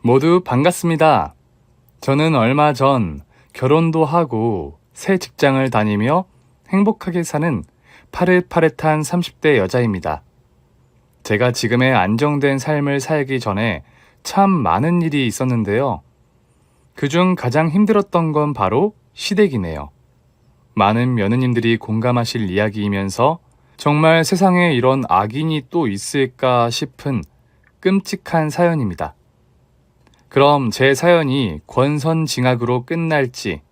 모두 반갑습니다. 저는 얼마 전 결혼도 하고 새 직장을 다니며 행복하게 사는 파릇파릇한 30대 여자입니다. 제가 지금의 안정된 삶을 살기 전에 참 많은 일이 있었는데요. 그중 가장 힘들었던 건 바로 시댁이네요. 많은 며느님들이 공감하실 이야기이면서 정말 세상에 이런 악인이 또 있을까 싶은 끔찍한 사연입니다. 그럼 제 사연이 권선징악으로 끝날지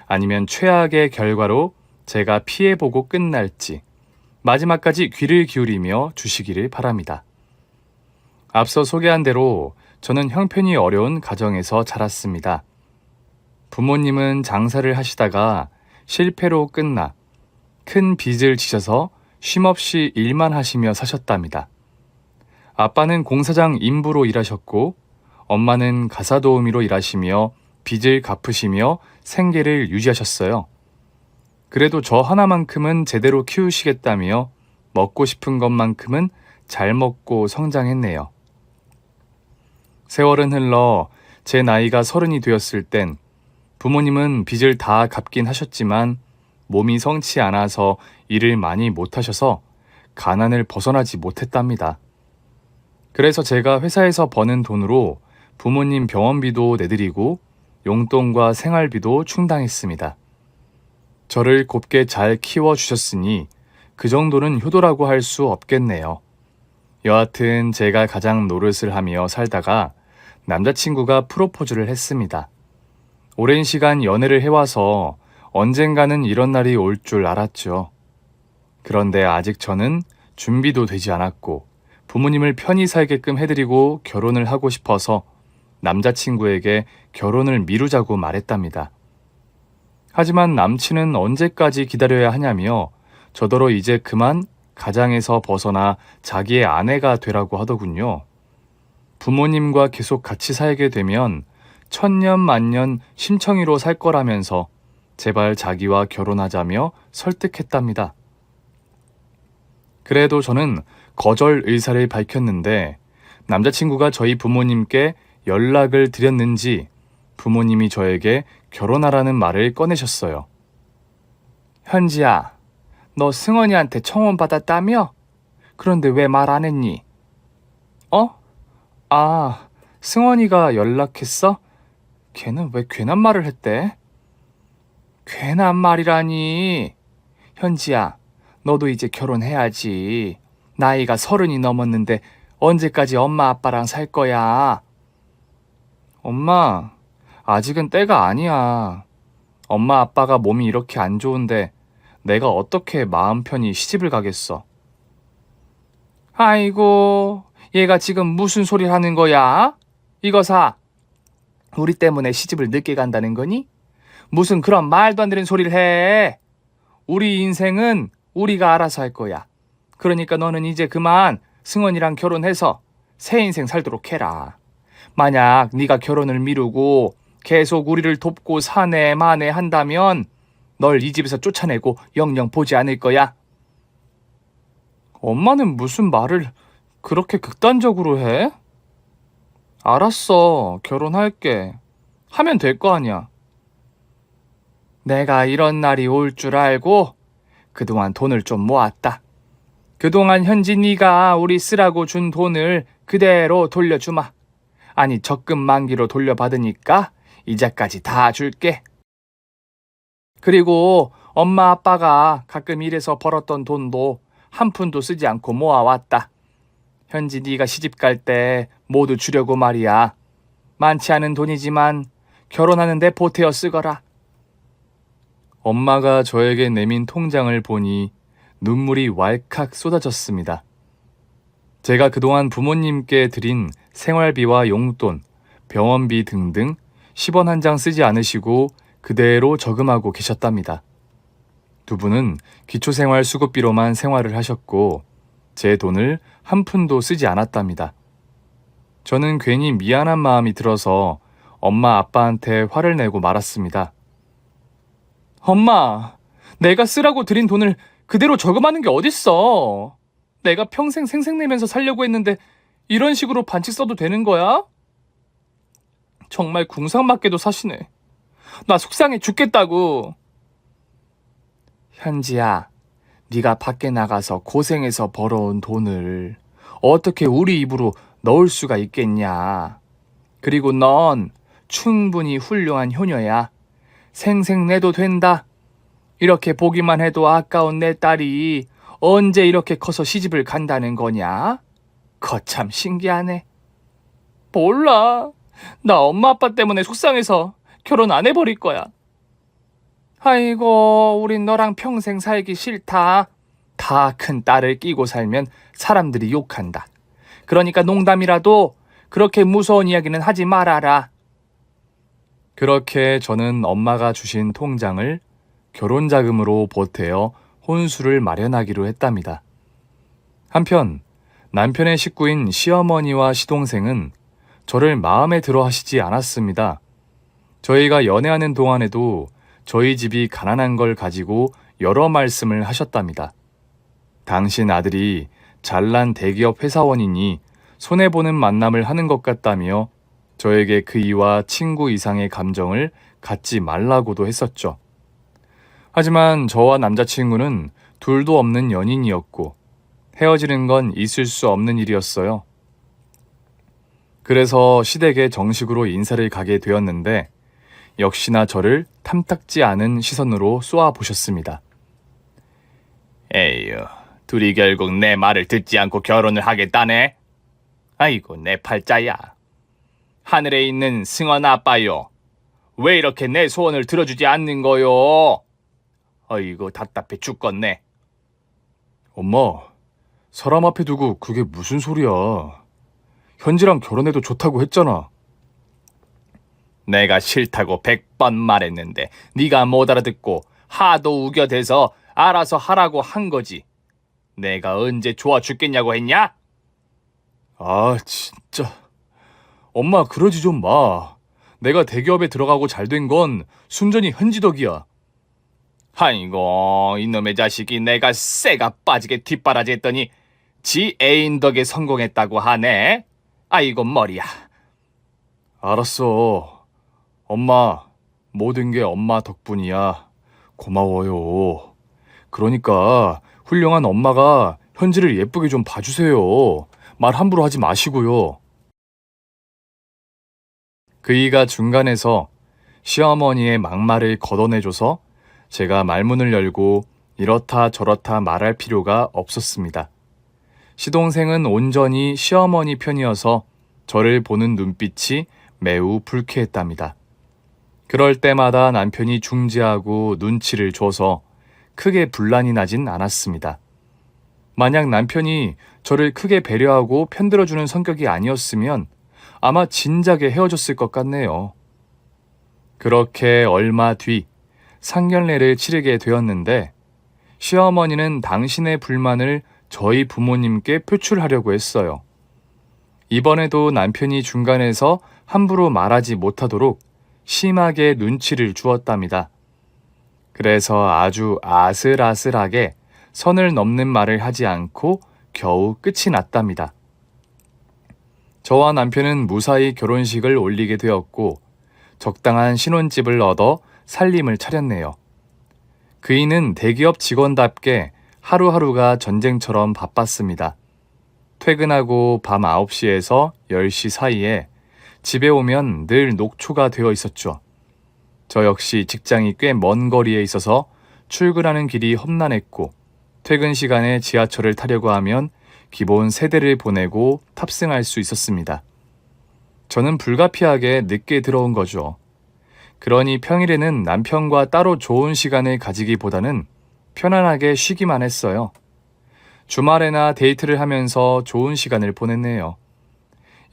아니면 최악의 결과로 제가 피해보고 끝날지 마지막까지 귀를 기울이며 주시기를 바랍니다. 앞서 소개한 대로 저는 형편이 어려운 가정에서 자랐습니다. 부모님은 장사를 하시다가 실패로 끝나 큰 빚을 지셔서 쉼없이 일만 하시며 사셨답니다. 아빠는 공사장 인부로 일하셨고 엄마는 가사도우미로 일하시며 빚을 갚으시며 생계를 유지하셨어요. 그래도 저 하나만큼은 제대로 키우시겠다며 먹고 싶은 것만큼은 잘 먹고 성장했네요. 세월은 흘러 제 나이가 30이 되었을 땐 부모님은 빚을 다 갚긴 하셨지만 몸이 성치 않아서 일을 많이 못하셔서 가난을 벗어나지 못했답니다. 그래서 제가 회사에서 버는 돈으로 부모님 병원비도 내드리고 용돈과 생활비도 충당했습니다. 저를 곱게 잘 키워주셨으니 그 정도는 효도라고 할 수 없겠네요. 여하튼 제가 가장 노릇을 하며 살다가 남자친구가 프로포즈를 했습니다. 오랜 시간 연애를 해와서 언젠가는 이런 날이 올 줄 알았죠. 그런데 아직 저는 준비도 되지 않았고 부모님을 편히 살게끔 해드리고 결혼을 하고 싶어서 남자친구에게 결혼을 미루자고 말했답니다. 하지만 남친은 언제까지 기다려야 하냐며 저더러 이제 그만 가장에서 벗어나 자기의 아내가 되라고 하더군요. 부모님과 계속 같이 살게 되면 천년만년 심청이로 살 거라면서 제발 자기와 결혼하자며 설득했답니다. 그래도 저는 거절 의사를 밝혔는데 남자친구가 저희 부모님께 연락을 드렸는지 부모님이 저에게 결혼하라는 말을 꺼내셨어요. 현지야, 너 승원이한테 청혼 받았다며? 그런데 왜 말 안 했니? 승원이가 연락했어? 걔는 왜 괜한 말을 했대? 괜한 말이라니. 현지야, 너도 이제 결혼해야지. 나이가 30이 넘었는데 언제까지 엄마 아빠랑 살 거야? 엄마, 아직은 때가 아니야. 엄마 아빠가 몸이 이렇게 안 좋은데 내가 어떻게 마음 편히 시집을 가겠어? 아이고, 얘가 지금 무슨 소리를 하는 거야? 이거 사. 우리 때문에 시집을 늦게 간다는 거니? 무슨 그런 말도 안 되는 소리를 해. 우리 인생은 우리가 알아서 할 거야. 그러니까 너는 이제 그만 승원이랑 결혼해서 새 인생 살도록 해라. 만약 네가 결혼을 미루고 계속 우리를 돕고 사내 마내 한다면 널 이 집에서 쫓아내고 영영 보지 않을 거야. 엄마는 무슨 말을 그렇게 극단적으로 해? 알았어, 결혼할게. 하면 될 거 아니야. 내가 이런 날이 올 줄 알고 그동안 돈을 좀 모았다. 그동안 현지 네가 우리 쓰라고 준 돈을 그대로 돌려주마. 아니, 적금 만기로 돌려받으니까 이자까지 다 줄게. 그리고 엄마 아빠가 가끔 일해서 벌었던 돈도 한 푼도 쓰지 않고 모아왔다. 현지 네가 시집 갈 때 모두 주려고 말이야. 많지 않은 돈이지만 결혼하는데 보태어 쓰거라. 엄마가 저에게 내민 통장을 보니 눈물이 왈칵 쏟아졌습니다. 제가 그동안 부모님께 드린 생활비와 용돈, 병원비 등등 10원 한 장 쓰지 않으시고 그대로 저금하고 계셨답니다. 두 분은 기초생활수급비로만 생활을 하셨고 제 돈을 한 푼도 쓰지 않았답니다. 저는 괜히 미안한 마음이 들어서 엄마 아빠한테 화를 내고 말았습니다. 엄마, 내가 쓰라고 드린 돈을 그대로 저금하는 게 어딨어. 내가 평생 생색내면서 살려고 했는데 이런 식으로 반칙 써도 되는 거야? 정말 궁상맞게도 사시네. 나 속상해 죽겠다고. 현지야, 네가 밖에 나가서 고생해서 벌어온 돈을 어떻게 우리 입으로 넣을 수가 있겠냐. 그리고 넌 충분히 훌륭한 효녀야. 생색내도 된다. 이렇게 보기만 해도 아까운 내 딸이 언제 이렇게 커서 시집을 간다는 거냐? 거참 신기하네. 몰라. 나 엄마 아빠 때문에 속상해서 결혼 안 해버릴 거야. 아이고, 우린 너랑 평생 살기 싫다. 다 큰 딸을 끼고 살면 사람들이 욕한다. 그러니까 농담이라도 그렇게 무서운 이야기는 하지 말아라. 그렇게 저는 엄마가 주신 통장을 결혼 자금으로 보태어 혼수를 마련하기로 했답니다. 한편 남편의 식구인 시어머니와 시동생은 저를 마음에 들어 하시지 않았습니다. 저희가 연애하는 동안에도 저희 집이 가난한 걸 가지고 여러 말씀을 하셨답니다. 당신 아들이 잘난 대기업 회사원이니 손해보는 만남을 하는 것 같다며 저에게 그이와 친구 이상의 감정을 갖지 말라고도 했었죠. 하지만 저와 남자친구는 둘도 없는 연인이었고 헤어지는 건 있을 수 없는 일이었어요. 그래서 시댁에 정식으로 인사를 가게 되었는데 역시나 저를 탐탁지 않은 시선으로 쏘아보셨습니다. 에휴, 둘이 결국 내 말을 듣지 않고 결혼을 하겠다네. 아이고, 내 팔자야. 하늘에 있는 승원 아빠요. 왜 이렇게 내 소원을 들어주지 않는 거요? 어이구, 답답해 죽겠네. 엄마, 사람 앞에 두고 그게 무슨 소리야. 현지랑 결혼해도 좋다고 했잖아. 내가 싫다고 100번 말했는데 네가 못 알아듣고 하도 우겨대서 알아서 하라고 한 거지. 내가 언제 좋아 죽겠냐고 했냐? 아, 진짜. 엄마, 그러지 좀 마. 내가 대기업에 들어가고 잘 된 건 순전히 현지 덕이야. 아이고, 이놈의 자식이 내가 쇠가 빠지게 뒷바라지했더니 지 애인 덕에 성공했다고 하네. 아이고, 머리야. 알았어. 엄마, 모든 게 엄마 덕분이야. 고마워요. 그러니까 훌륭한 엄마가 현지를 예쁘게 좀 봐주세요. 말 함부로 하지 마시고요. 그이가 중간에서 시어머니의 막말을 걷어내줘서 제가 말문을 열고 이렇다 저렇다 말할 필요가 없었습니다. 시동생은 온전히 시어머니 편이어서 저를 보는 눈빛이 매우 불쾌했답니다. 그럴 때마다 남편이 중지하고 눈치를 줘서 크게 분란이 나진 않았습니다. 만약 남편이 저를 크게 배려하고 편들어주는 성격이 아니었으면 아마 진작에 헤어졌을 것 같네요. 그렇게 얼마 뒤 상견례를 치르게 되었는데 시어머니는 당신의 불만을 저희 부모님께 표출하려고 했어요. 이번에도 남편이 중간에서 함부로 말하지 못하도록 심하게 눈치를 주었답니다. 그래서 아주 아슬아슬하게 선을 넘는 말을 하지 않고 겨우 끝이 났답니다. 저와 남편은 무사히 결혼식을 올리게 되었고 적당한 신혼집을 얻어 살림을 차렸네요. 그이는 대기업 직원답게 하루하루가 전쟁처럼 바빴습니다. 퇴근하고 밤 9시에서 10시 사이에 집에 오면 늘 녹초가 되어 있었죠. 저 역시 직장이 꽤 먼 거리에 있어서 출근하는 길이 험난했고 퇴근 시간에 지하철을 타려고 하면 기본 세대를 보내고 탑승할 수 있었습니다. 저는 불가피하게 늦게 들어온 거죠. 그러니 평일에는 남편과 따로 좋은 시간을 가지기보다는 편안하게 쉬기만 했어요. 주말에나 데이트를 하면서 좋은 시간을 보냈네요.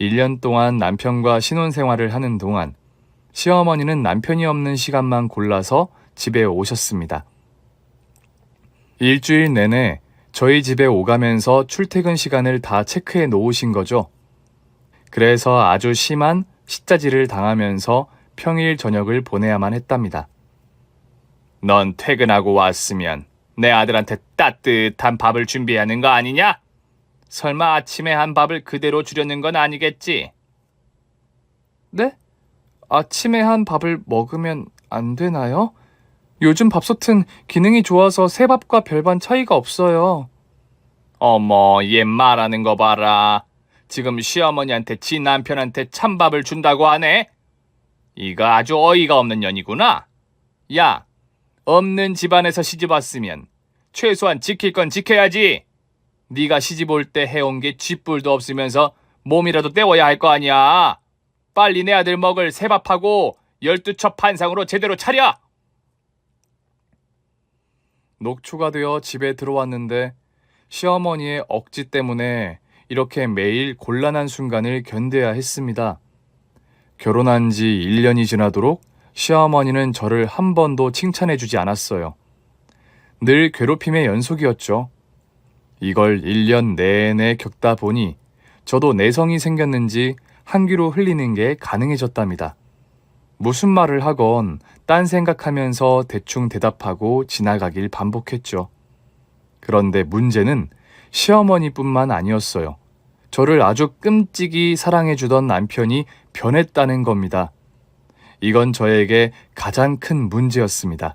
1년 동안 남편과 신혼생활을 하는 동안 시어머니는 남편이 없는 시간만 골라서 집에 오셨습니다. 일주일 내내 저희 집에 오가면서 출퇴근 시간을 다 체크해 놓으신 거죠. 그래서 아주 심한 식자지를 당하면서 평일 저녁을 보내야만 했답니다. 넌 퇴근하고 왔으면 내 아들한테 따뜻한 밥을 준비해야 하는 거 아니냐? 설마 아침에 한 밥을 그대로 주려는 건 아니겠지? 네? 아침에 한 밥을 먹으면 안 되나요? 요즘 밥솥은 기능이 좋아서 새 밥과 별반 차이가 없어요. 어머, 얘 말하는 거 봐라. 지금 시어머니한테 지 남편한테 찬밥을 준다고 하네? 이거 아주 어이가 없는 년이구나. 야, 없는 집안에서 시집 왔으면 최소한 지킬 건 지켜야지. 네가 시집 올 때 해온 게 쥐뿔도 없으면서 몸이라도 때워야 할 거 아니야. 빨리 내 아들 먹을 새밥하고 12첩 판상으로 제대로 차려. 녹초가 되어 집에 들어왔는데 시어머니의 억지 때문에 이렇게 매일 곤란한 순간을 견뎌야 했습니다. 결혼한 지 1년이 지나도록 시어머니는 저를 한 번도 칭찬해주지 않았어요. 늘 괴롭힘의 연속이었죠. 이걸 1년 내내 겪다 보니 저도 내성이 생겼는지 한 귀로 흘리는 게 가능해졌답니다. 무슨 말을 하건 딴 생각하면서 대충 대답하고 지나가길 반복했죠. 그런데 문제는 시어머니뿐만 아니었어요. 저를 아주 끔찍이 사랑해주던 남편이 변했다는 겁니다. 이건 저에게 가장 큰 문제였습니다.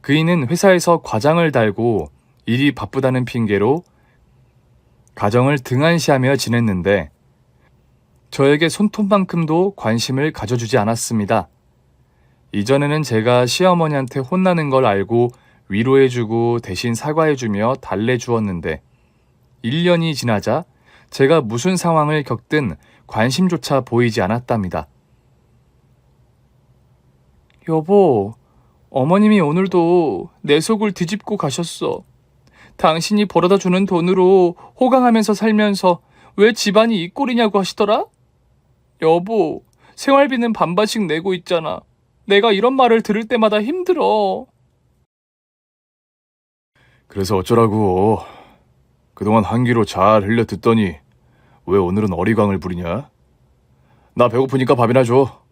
그이는 회사에서 과장을 달고 일이 바쁘다는 핑계로 가정을 등한시하며 지냈는데 저에게 손톱만큼도 관심을 가져주지 않았습니다. 이전에는 제가 시어머니한테 혼나는 걸 알고 위로해주고 대신 사과해주며 달래주었는데 1년이 지나자 제가 무슨 상황을 겪든 관심조차 보이지 않았답니다. 여보, 어머님이 오늘도 내 속을 뒤집고 가셨어. 당신이 벌어다 주는 돈으로 호강하면서 살면서 왜 집안이 이 꼴이냐고 하시더라? 여보, 생활비는 반반씩 내고 있잖아. 내가 이런 말을 들을 때마다 힘들어. 그래서 어쩌라고. 그동안 한 귀로 잘 흘려 듣더니 왜 오늘은 어리광을 부리냐? 나 배고프니까 밥이나 줘.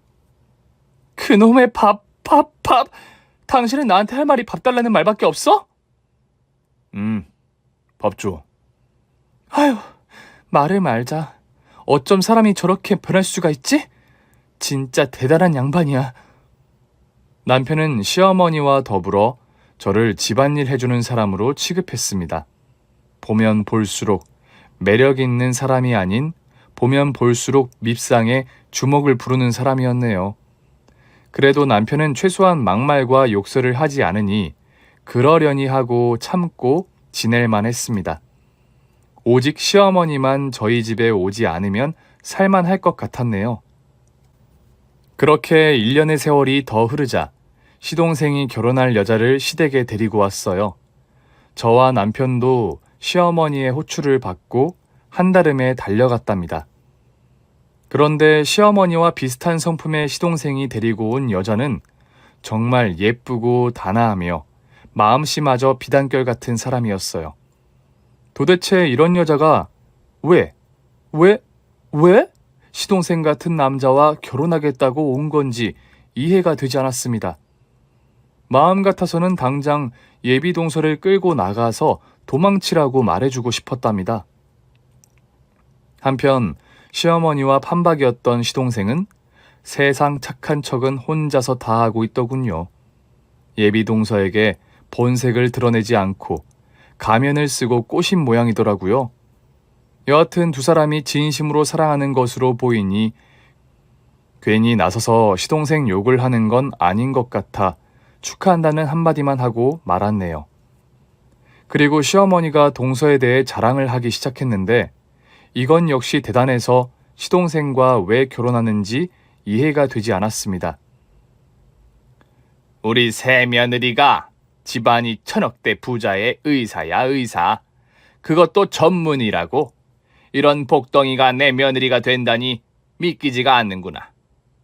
그놈의 밥. 당신은 나한테 할 말이 밥 달라는 말밖에 없어? 밥 줘. 아휴, 말을 말자. 어쩜 사람이 저렇게 변할 수가 있지? 진짜 대단한 양반이야. 남편은 시어머니와 더불어 저를 집안일 해주는 사람으로 취급했습니다. 보면 볼수록 매력 있는 사람이 아닌 보면 볼수록 밉상에 주목을 부르는 사람이었네요. 그래도 남편은 최소한 막말과 욕설을 하지 않으니 그러려니 하고 참고 지낼만 했습니다. 오직 시어머니만 저희 집에 오지 않으면 살만할 것 같았네요. 그렇게 1년의 세월이 더 흐르자 시동생이 결혼할 여자를 시댁에 데리고 왔어요. 저와 남편도 시어머니의 호출을 받고 한달음에 달려갔답니다. 그런데 시어머니와 비슷한 성품의 시동생이 데리고 온 여자는 정말 예쁘고 단아하며 마음씨마저 비단결 같은 사람이었어요. 도대체 이런 여자가 왜 시동생 같은 남자와 결혼하겠다고 온 건지 이해가 되지 않았습니다. 마음 같아서는 당장 예비 동서를 끌고 나가서 도망치라고 말해주고 싶었답니다. 한편 시어머니와 판박이었던 시동생은 세상 착한 척은 혼자서 다 하고 있더군요. 예비 동서에게 본색을 드러내지 않고 가면을 쓰고 꼬신 모양이더라고요. 여하튼 두 사람이 진심으로 사랑하는 것으로 보이니 괜히 나서서 시동생 욕을 하는 건 아닌 것 같아 축하한다는 한마디만 하고 말았네요. 그리고 시어머니가 동서에 대해 자랑을 하기 시작했는데 이건 역시 대단해서 시동생과 왜 결혼하는지 이해가 되지 않았습니다. 우리 새 며느리가 집안이 천억대 부자의 의사야, 의사. 그것도 전문이라고. 이런 복덩이가 내 며느리가 된다니 믿기지가 않는구나.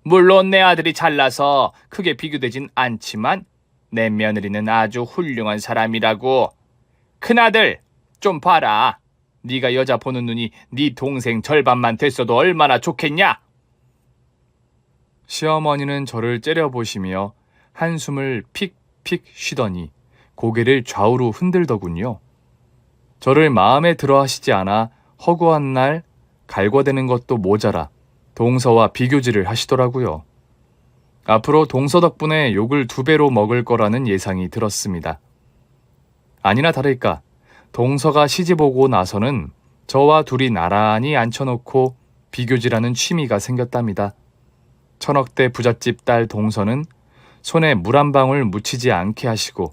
물론 내 아들이 잘나서 크게 비교되진 않지만 내 며느리는 아주 훌륭한 사람이라고. 큰아들, 좀 봐라. 네가 여자 보는 눈이 네 동생 절반만 됐어도 얼마나 좋겠냐? 시어머니는 저를 째려보시며 한숨을 픽픽 쉬더니 고개를 좌우로 흔들더군요. 저를 마음에 들어 하시지 않아 허구한 날 갈궈대는 것도 모자라 동서와 비교질을 하시더라고요. 앞으로 동서 덕분에 욕을 2배로 먹을 거라는 예상이 들었습니다. 아니나 다를까 동서가 시집 오고 나서는 저와 둘이 나란히 앉혀놓고 비교질하는 취미가 생겼답니다. 천억대 부잣집 딸 동서는 손에 물 한 방울 묻히지 않게 하시고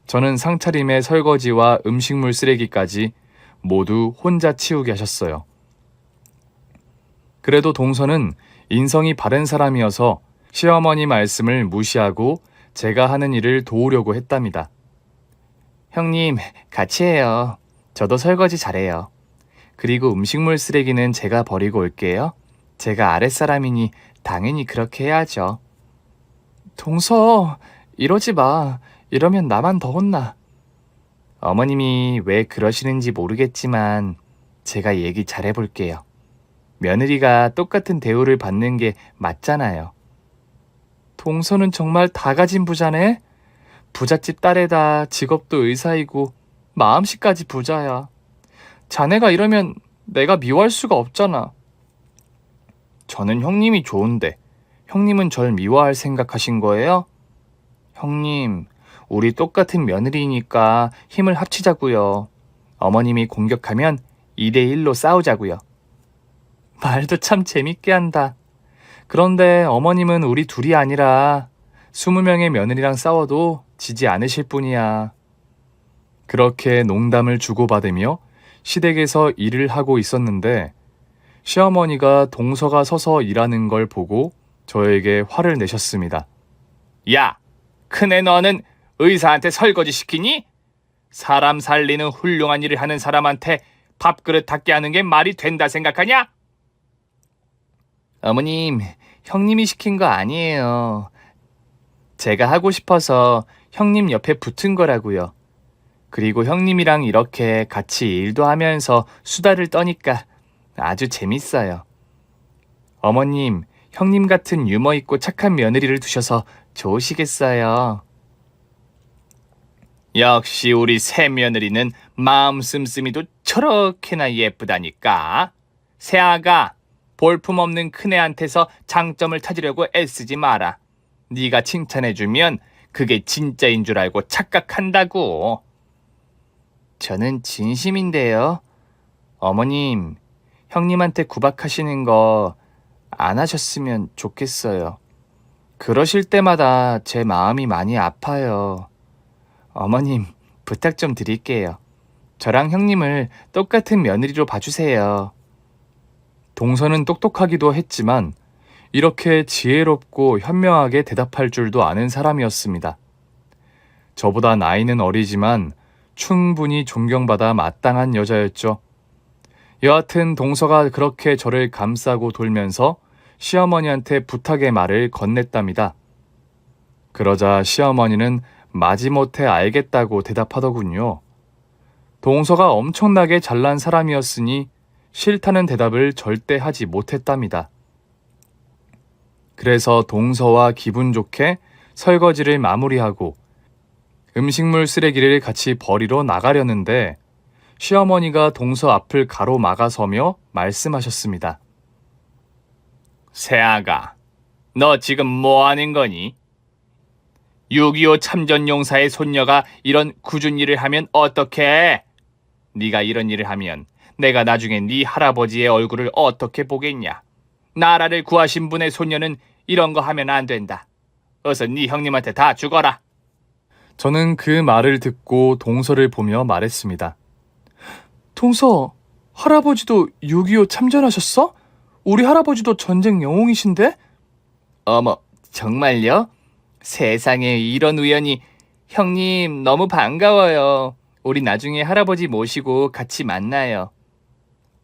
저는 상차림의 설거지와 음식물 쓰레기까지 모두 혼자 치우게 하셨어요. 그래도 동서는 인성이 바른 사람이어서 시어머니 말씀을 무시하고 제가 하는 일을 도우려고 했답니다. 형님, 같이 해요. 저도 설거지 잘해요. 그리고 음식물 쓰레기는 제가 버리고 올게요. 제가 아랫사람이니 당연히 그렇게 해야죠. 동서, 이러지 마. 이러면 나만 더 혼나. 어머님이 왜 그러시는지 모르겠지만 제가 얘기 잘해볼게요. 며느리가 똑같은 대우를 받는 게 맞잖아요. 동서는 정말 다 가진 부자네? 부잣집 딸에다 직업도 의사이고 마음씨까지 부자야. 자네가 이러면 내가 미워할 수가 없잖아. 저는 형님이 좋은데 형님은 절 미워할 생각하신 거예요? 형님, 우리 똑같은 며느리니까 힘을 합치자고요. 어머님이 공격하면 2대1로 싸우자고요. 말도 참 재밌게 한다. 그런데 어머님은 우리 둘이 아니라 20명의 며느리랑 싸워도 지지 않으실 뿐이야. 그렇게 농담을 주고받으며 시댁에서 일을 하고 있었는데 시어머니가 동서가 서서 일하는 걸 보고 저에게 화를 내셨습니다. 야, 큰애 너는 의사한테 설거지 시키니? 사람 살리는 훌륭한 일을 하는 사람한테 밥그릇 닦게 하는 게 말이 된다 생각하냐? 어머님, 형님이 시킨 거 아니에요. 제가 하고 싶어서 형님 옆에 붙은 거라고요. 그리고 형님이랑 이렇게 같이 일도 하면서 수다를 떠니까 아주 재밌어요. 어머님, 형님 같은 유머 있고 착한 며느리를 두셔서 좋으시겠어요. 역시 우리 새 며느리는 마음 씀씀이도 저렇게나 예쁘다니까. 새아가 볼품없는 큰애한테서 장점을 찾으려고 애쓰지 마라. 네가 칭찬해주면 그게 진짜인 줄 알고 착각한다고. 저는 진심인데요. 어머님, 형님한테 구박하시는 거 안 하셨으면 좋겠어요. 그러실 때마다 제 마음이 많이 아파요. 어머님, 부탁 좀 드릴게요. 저랑 형님을 똑같은 며느리로 봐주세요. 동서는 똑똑하기도 했지만 이렇게 지혜롭고 현명하게 대답할 줄도 아는 사람이었습니다. 저보다 나이는 어리지만 충분히 존경받아 마땅한 여자였죠. 여하튼 동서가 그렇게 저를 감싸고 돌면서 시어머니한테 부탁의 말을 건넸답니다. 그러자 시어머니는 마지못해 알겠다고 대답하더군요. 동서가 엄청나게 잘난 사람이었으니 싫다는 대답을 절대 하지 못했답니다. 그래서 동서와 기분 좋게 설거지를 마무리하고 음식물 쓰레기를 같이 버리러 나가려는데 시어머니가 동서 앞을 가로막아서며 말씀하셨습니다. 새아가, 너 지금 뭐 하는 거니? 6.25 참전용사의 손녀가 이런 굳은 일을 하면 어떡해? 네가 이런 일을 하면 내가 나중에 네 할아버지의 얼굴을 어떻게 보겠냐? 나라를 구하신 분의 손녀는 이런 거 하면 안 된다. 어서 네 형님한테 다 죽어라. 저는 그 말을 듣고 동서를 보며 말했습니다. 동서, 할아버지도 6.25 참전하셨어? 우리 할아버지도 전쟁 영웅이신데? 어머, 정말요? 세상에 이런 우연이. 형님 너무 반가워요. 우리 나중에 할아버지 모시고 같이 만나요.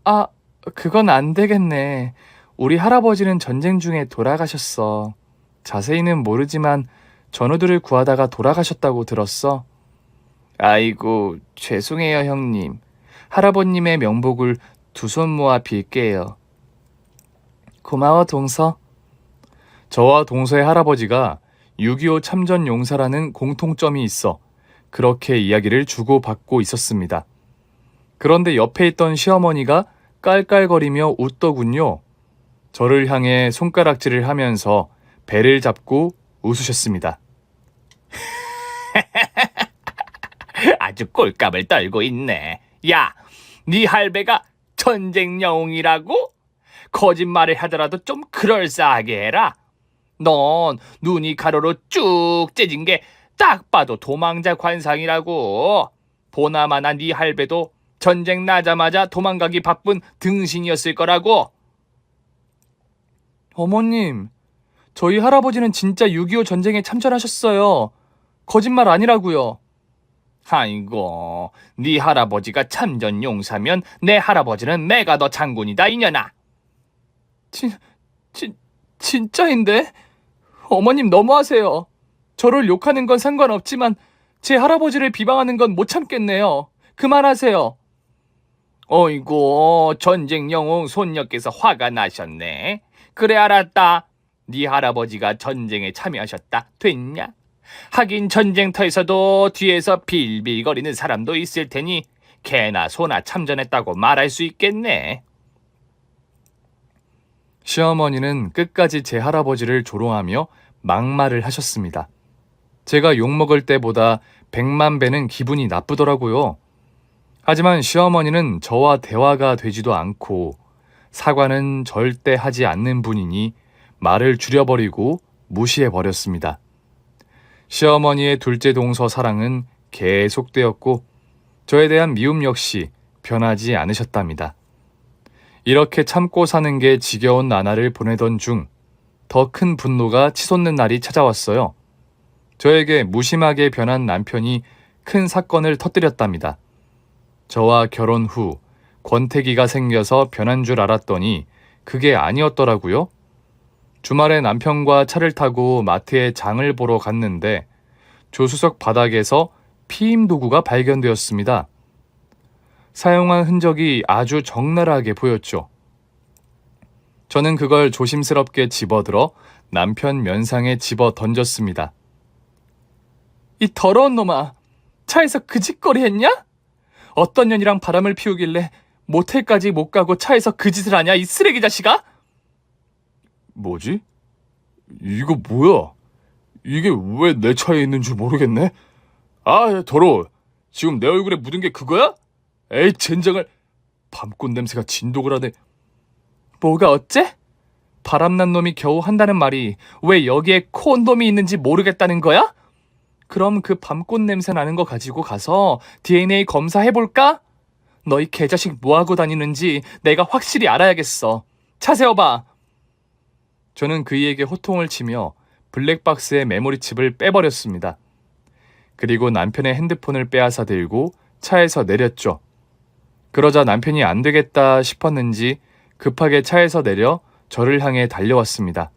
아, 그건 안 되겠네. 우리 할아버지는 전쟁 중에 돌아가셨어. 자세히는 모르지만 전우들을 구하다가 돌아가셨다고 들었어. 아이고, 죄송해요 형님. 할아버님의 명복을 두 손 모아 빌게요. 고마워 동서. 저와 동서의 할아버지가 6.25 참전 용사라는 공통점이 있어 그렇게 이야기를 주고받고 있었습니다. 그런데 옆에 있던 시어머니가 깔깔거리며 웃더군요. 저를 향해 손가락질을 하면서 배를 잡고 웃으셨습니다. 아주 꼴값을 떨고 있네. 야, 네 할배가 전쟁 영웅이라고? 거짓말을 하더라도 좀 그럴싸하게 해라. 넌 눈이 가로로 쭉 째진 게 딱 봐도 도망자 관상이라고. 보나마나 네 할배도 전쟁 나자마자 도망가기 바쁜 등신이었을 거라고. 어머님, 저희 할아버지는 진짜 6.25 전쟁에 참전하셨어요. 거짓말 아니라고요. 아이고, 네 할아버지가 참전 용사면 내 할아버지는 메가더 장군이다 이년아. 진짜인데? 어머님 너무하세요. 저를 욕하는 건 상관없지만 제 할아버지를 비방하는 건 못 참겠네요. 그만하세요. 어이구, 전쟁 영웅 손녀께서 화가 나셨네. 그래, 알았다. 네 할아버지가 전쟁에 참여하셨다. 됐냐? 하긴 전쟁터에서도 뒤에서 빌빌거리는 사람도 있을 테니 개나 소나 참전했다고 말할 수 있겠네. 시어머니는 끝까지 제 할아버지를 조롱하며 막말을 하셨습니다. 제가 욕먹을 때보다 100만 배는 기분이 나쁘더라고요. 하지만 시어머니는 저와 대화가 되지도 않고 사과는 절대 하지 않는 분이니 말을 줄여버리고 무시해버렸습니다. 시어머니의 둘째 동서 사랑은 계속되었고 저에 대한 미움 역시 변하지 않으셨답니다. 이렇게 참고 사는 게 지겨운 나날을 보내던 중 더 큰 분노가 치솟는 날이 찾아왔어요. 저에게 무심하게 변한 남편이 큰 사건을 터뜨렸답니다. 저와 결혼 후 권태기가 생겨서 변한 줄 알았더니 그게 아니었더라고요. 주말에 남편과 차를 타고 마트에 장을 보러 갔는데 조수석 바닥에서 피임 도구가 발견되었습니다. 사용한 흔적이 아주 적나라하게 보였죠. 저는 그걸 조심스럽게 집어들어 남편 면상에 집어 던졌습니다. 이 더러운 놈아, 차에서 그 짓거리 했냐? 어떤 년이랑 바람을 피우길래 모텔까지 못 가고 차에서 그 짓을 하냐, 이 쓰레기 자식아? 뭐지? 이거 뭐야? 이게 왜 내 차에 있는 줄 모르겠네? 아, 더러워. 지금 내 얼굴에 묻은 게 그거야? 에이, 젠장을. 밤꽃 냄새가 진동을 하네. 뭐가 어째? 바람난 놈이 겨우 한다는 말이 왜 여기에 콘돔이 있는지 모르겠다는 거야? 그럼 그 밤꽃 냄새 나는 거 가지고 가서 DNA 검사해볼까? 너희 개자식 뭐하고 다니는지 내가 확실히 알아야겠어. 차 세워봐. 저는 그이에게 호통을 치며 블랙박스의 메모리칩을 빼버렸습니다. 그리고 남편의 핸드폰을 빼앗아 들고 차에서 내렸죠. 그러자 남편이 안 되겠다 싶었는지 급하게 차에서 내려 저를 향해 달려왔습니다.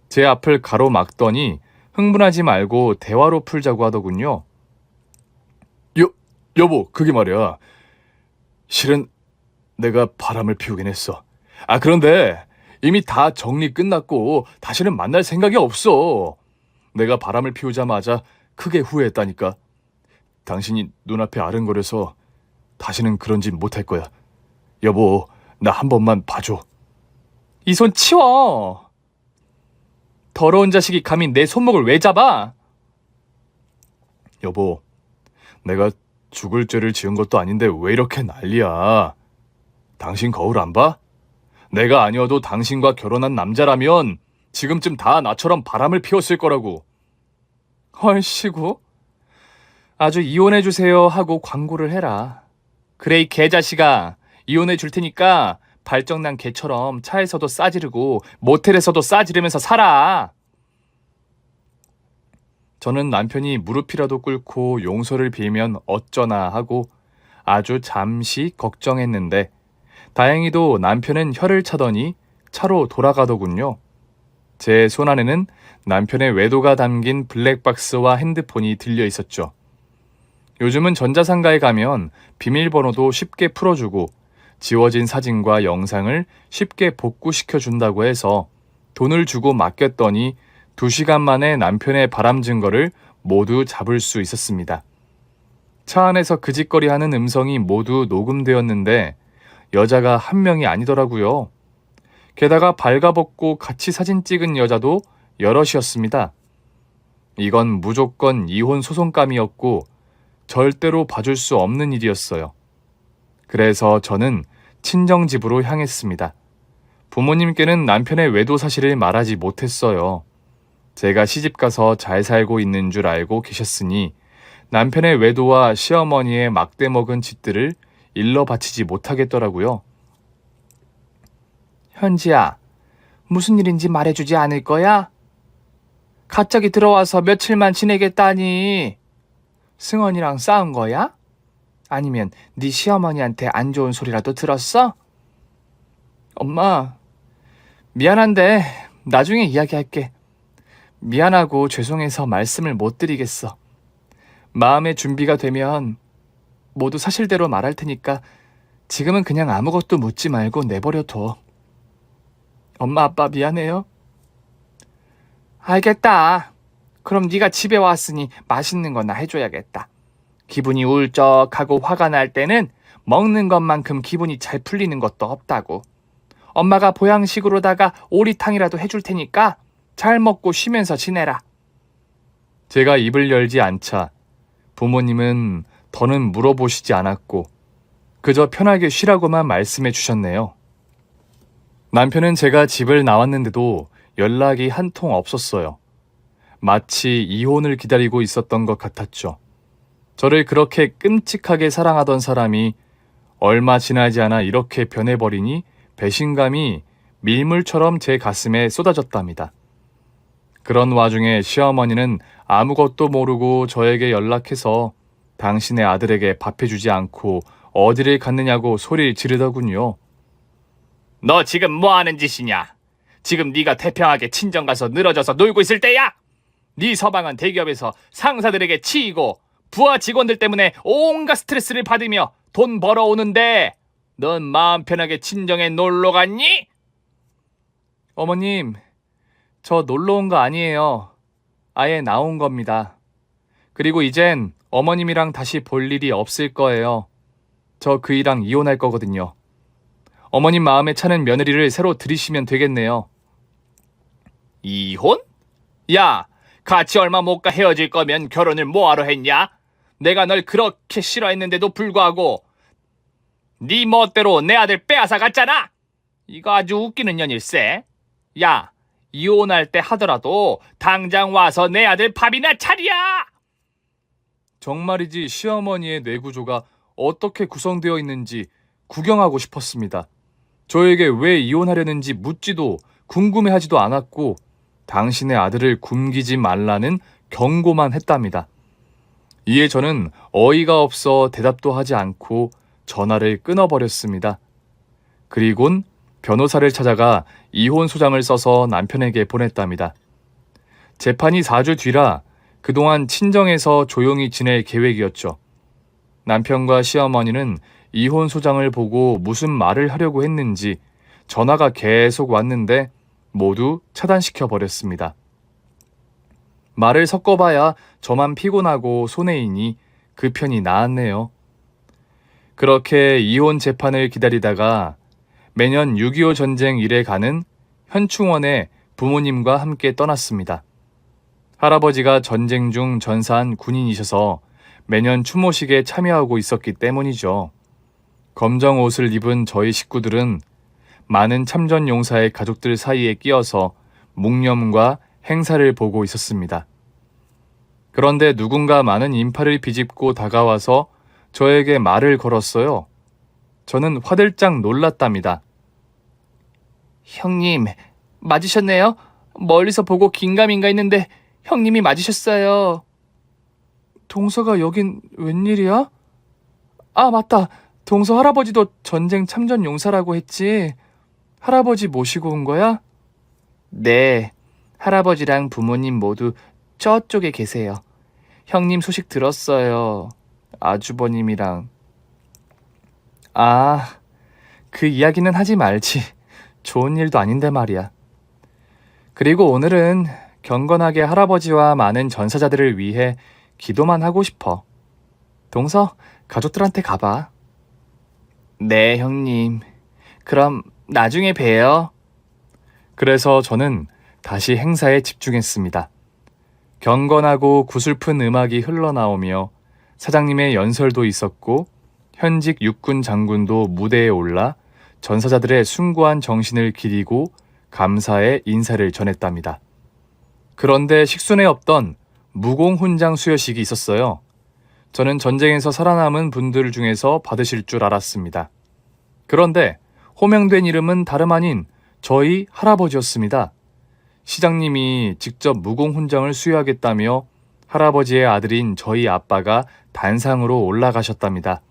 제 앞을 가로막더니 흥분하지 말고 대화로 풀자고 하더군요. 여보, 그게 말이야. 실은 내가 바람을 피우긴 했어. 그런데 이미 다 정리 끝났고 다시는 만날 생각이 없어. 내가 바람을 피우자마자 크게 후회했다니까. 당신이 눈앞에 아른거려서 다시는 그런 짓 못할 거야. 여보, 나 한 번만 봐줘. 이 손 치워. 더러운 자식이 감히 내 손목을 왜 잡아? 여보, 내가 죽을 죄를 지은 것도 아닌데 왜 이렇게 난리야? 당신 거울 안 봐? 내가 아니어도 당신과 결혼한 남자라면 지금쯤 다 나처럼 바람을 피웠을 거라고. 헐씨구. 아주 이혼해주세요 하고 광고를 해라. 그래, 이 개자식아. 이혼해 줄 테니까 발정난 개처럼 차에서도 싸지르고 모텔에서도 싸지르면서 살아. 저는 남편이 무릎이라도 꿇고 용서를 빌면 어쩌나 하고 아주 잠시 걱정했는데 다행히도 남편은 혀를 차더니 차로 돌아가더군요. 제 손안에는 남편의 외도가 담긴 블랙박스와 핸드폰이 들려 있었죠. 요즘은 전자상가에 가면 비밀번호도 쉽게 풀어주고 지워진 사진과 영상을 쉽게 복구시켜준다고 해서 돈을 주고 맡겼더니 2시간 만에 남편의 바람 증거를 모두 잡을 수 있었습니다. 차 안에서 그 짓거리 하는 음성이 모두 녹음되었는데 여자가 한 명이 아니더라고요. 게다가 발가벗고 같이 사진 찍은 여자도 여럿이었습니다. 이건 무조건 이혼 소송감이었고 절대로 봐줄 수 없는 일이었어요. 그래서 저는 친정집으로 향했습니다. 부모님께는 남편의 외도 사실을 말하지 못했어요. 제가 시집가서 잘 살고 있는 줄 알고 계셨으니 남편의 외도와 시어머니의 막대 먹은 짓들을 일러 바치지 못하겠더라고요. 현지야, 무슨 일인지 말해주지 않을 거야? 갑자기 들어와서 며칠만 지내겠다니. 승원이랑 싸운 거야? 아니면 네 시어머니한테 안 좋은 소리라도 들었어? 엄마, 미안한데 나중에 이야기할게. 미안하고 죄송해서 말씀을 못 드리겠어. 마음의 준비가 되면 모두 사실대로 말할 테니까 지금은 그냥 아무것도 묻지 말고 내버려둬. 엄마, 아빠 미안해요. 알겠다. 그럼 네가 집에 왔으니 맛있는 거나 해줘야겠다. 기분이 울적하고 화가 날 때는 먹는 것만큼 기분이 잘 풀리는 것도 없다고. 엄마가 보양식으로다가 오리탕이라도 해줄 테니까 잘 먹고 쉬면서 지내라. 제가 입을 열지 않자 부모님은 더는 물어보시지 않았고 그저 편하게 쉬라고만 말씀해 주셨네요. 남편은 제가 집을 나왔는데도 연락이 한 통 없었어요. 마치 이혼을 기다리고 있었던 것 같았죠. 저를 그렇게 끔찍하게 사랑하던 사람이 얼마 지나지 않아 이렇게 변해버리니 배신감이 밀물처럼 제 가슴에 쏟아졌답니다. 그런 와중에 시어머니는 아무것도 모르고 저에게 연락해서 당신의 아들에게 밥해주지 않고 어디를 갔느냐고 소리를 지르더군요. 너 지금 뭐 하는 짓이냐? 지금 네가 태평하게 친정 가서 늘어져서 놀고 있을 때야? 네 서방은 대기업에서 상사들에게 치이고 부하 직원들 때문에 온갖 스트레스를 받으며 돈 벌어오는데 넌 마음 편하게 친정에 놀러 갔니? 어머님, 저 놀러 온 거 아니에요. 아예 나온 겁니다. 그리고 이젠 어머님이랑 다시 볼 일이 없을 거예요. 저 그이랑 이혼할 거거든요. 어머님 마음에 차는 며느리를 새로 들이시면 되겠네요. 이혼? 야, 같이 얼마 못 가 헤어질 거면 결혼을 뭐하러 했냐? 내가 널 그렇게 싫어했는데도 불구하고 네 멋대로 내 아들 빼앗아 갔잖아. 이거 아주 웃기는 년일세. 야, 이혼할 때 하더라도 당장 와서 내 아들 밥이나 차려. 정말이지 시어머니의 뇌구조가 어떻게 구성되어 있는지 구경하고 싶었습니다. 저에게 왜 이혼하려는지 묻지도 궁금해하지도 않았고 당신의 아들을 굶기지 말라는 경고만 했답니다. 이에 저는 어이가 없어 대답도 하지 않고 전화를 끊어버렸습니다. 그리곤 변호사를 찾아가 이혼 소장을 써서 남편에게 보냈답니다. 재판이 4주 뒤라 그동안 친정에서 조용히 지낼 계획이었죠. 남편과 시어머니는 이혼 소장을 보고 무슨 말을 하려고 했는지 전화가 계속 왔는데 모두 차단시켜 버렸습니다. 말을 섞어봐야 저만 피곤하고 손해이니 그 편이 나았네요. 그렇게 이혼 재판을 기다리다가 매년 6.25 전쟁 일에 가는 현충원에 부모님과 함께 떠났습니다. 할아버지가 전쟁 중 전사한 군인이셔서 매년 추모식에 참여하고 있었기 때문이죠. 검정 옷을 입은 저희 식구들은 많은 참전 용사의 가족들 사이에 끼어서 묵념과 행사를 보고 있었습니다. 그런데 누군가 많은 인파를 비집고 다가와서 저에게 말을 걸었어요. 저는 화들짝 놀랐답니다. 형님, 맞으셨네요? 멀리서 보고 긴가민가 했는데 형님이 맞으셨어요. 동서가 여긴 웬일이야? 아, 맞다. 동서 할아버지도 전쟁 참전 용사라고 했지. 할아버지 모시고 온 거야? 네, 할아버지랑 부모님 모두 저쪽에 계세요. 형님 소식 들었어요. 아주버님이랑. 아, 그 이야기는 하지 말지. 좋은 일도 아닌데 말이야. 그리고 오늘은 경건하게 할아버지와 많은 전사자들을 위해 기도만 하고 싶어. 동서, 가족들한테 가봐. 네, 형님. 그럼 나중에 봬요. 그래서 저는 다시 행사에 집중했습니다. 경건하고 구슬픈 음악이 흘러나오며 사장님의 연설도 있었고 현직 육군 장군도 무대에 올라 전사자들의 숭고한 정신을 기리고 감사의 인사를 전했답니다. 그런데 식순에 없던 무공훈장 수여식이 있었어요. 저는 전쟁에서 살아남은 분들 중에서 받으실 줄 알았습니다. 그런데 호명된 이름은 다름 아닌 저희 할아버지였습니다. 시장님이 직접 무공훈장을 수여하겠다며 할아버지의 아들인 저희 아빠가 단상으로 올라가셨답니다.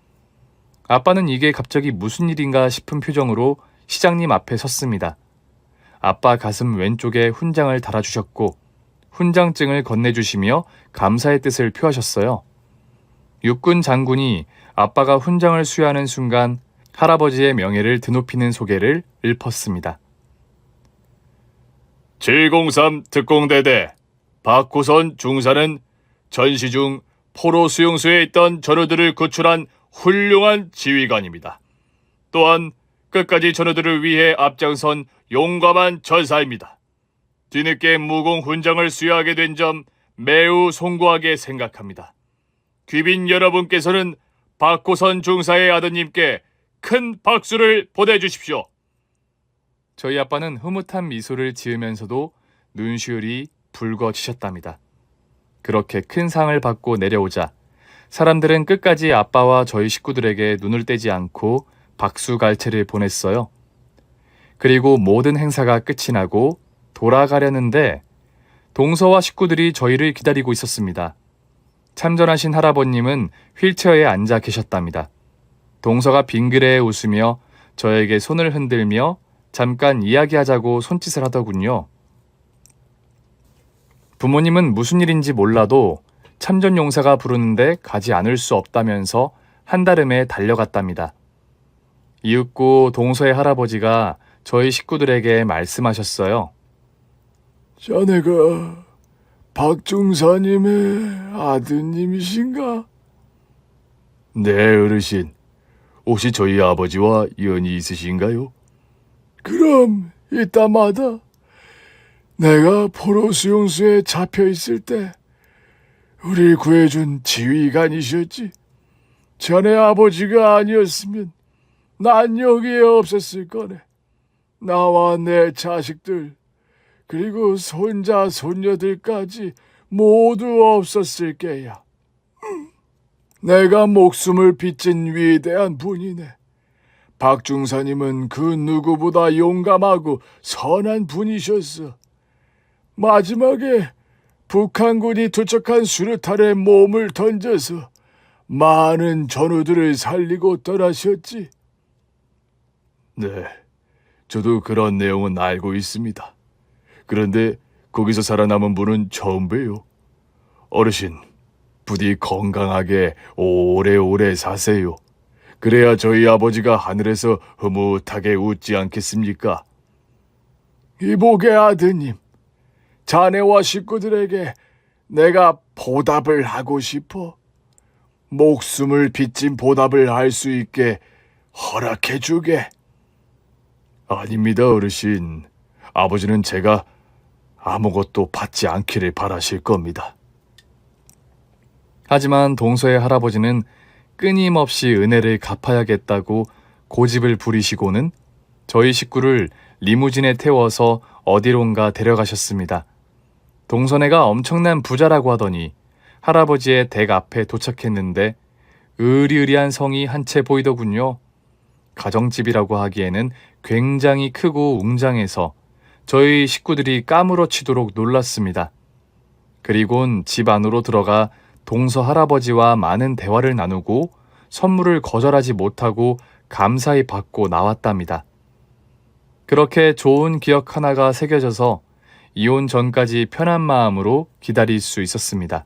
아빠는 이게 갑자기 무슨 일인가 싶은 표정으로 시장님 앞에 섰습니다. 아빠 가슴 왼쪽에 훈장을 달아주셨고 훈장증을 건네주시며 감사의 뜻을 표하셨어요. 육군 장군이 아빠가 훈장을 수여하는 순간 할아버지의 명예를 드높이는 소개를 읊었습니다. 703 특공대대 박호선 중사는 전시 중 포로 수용소에 있던 전우들을 구출한 훌륭한 지휘관입니다. 또한 끝까지 전우들을 위해 앞장선 용감한 전사입니다. 뒤늦게 무공 훈장을 수여하게 된 점 매우 송구하게 생각합니다. 귀빈 여러분께서는 박호선 중사의 아드님께 큰 박수를 보내주십시오. 저희 아빠는 흐뭇한 미소를 지으면서도 눈시울이 붉어지셨답니다. 그렇게 큰 상을 받고 내려오자 사람들은 끝까지 아빠와 저희 식구들에게 눈을 떼지 않고 박수갈채를 보냈어요. 그리고 모든 행사가 끝이 나고 돌아가려는데 동서와 식구들이 저희를 기다리고 있었습니다. 참전하신 할아버님은 휠체어에 앉아 계셨답니다. 동서가 빙그레 웃으며 저에게 손을 흔들며 잠깐 이야기하자고 손짓을 하더군요. 부모님은 무슨 일인지 몰라도 참전용사가 부르는데 가지 않을 수 없다면서 한달음에 달려갔답니다. 이윽고 동서의 할아버지가 저희 식구들에게 말씀하셨어요. 자네가 박중사님의 아드님이신가? 네, 어르신. 혹시 저희 아버지와 연이 있으신가요? 그럼 이따마다 내가 포로 수용소에 잡혀 있을 때 우릴 구해준 지휘관이셨지. 자네 아버지가 아니었으면 난 여기에 없었을 거네. 나와 내 자식들 그리고 손자 손녀들까지 모두 없었을 게야. 내가 목숨을 빚진 위대한 분이네. 박중사님은 그 누구보다 용감하고 선한 분이셨어. 마지막에 북한군이 도착한 수류탄에 몸을 던져서 많은 전우들을 살리고 떠나셨지. 네, 저도 그런 내용은 알고 있습니다. 그런데 거기서 살아남은 분은 처음 봬요. 어르신, 부디 건강하게 오래오래 사세요. 그래야 저희 아버지가 하늘에서 흐뭇하게 웃지 않겠습니까? 이복의 아드님, 자네와 식구들에게 내가 보답을 하고 싶어. 목숨을 빚진 보답을 할 수 있게 허락해 주게. 아닙니다, 어르신. 아버지는 제가 아무것도 받지 않기를 바라실 겁니다. 하지만 동서의 할아버지는 끊임없이 은혜를 갚아야겠다고 고집을 부리시고는 저희 식구를 리무진에 태워서 어디론가 데려가셨습니다. 동서네가 엄청난 부자라고 하더니 할아버지의 댁 앞에 도착했는데 으리으리한 성이 한 채 보이더군요. 가정집이라고 하기에는 굉장히 크고 웅장해서 저희 식구들이 까무러치도록 놀랐습니다. 그리곤 집 안으로 들어가 동서 할아버지와 많은 대화를 나누고 선물을 거절하지 못하고 감사히 받고 나왔답니다. 그렇게 좋은 기억 하나가 새겨져서 이혼 전까지 편한 마음으로 기다릴 수 있었습니다.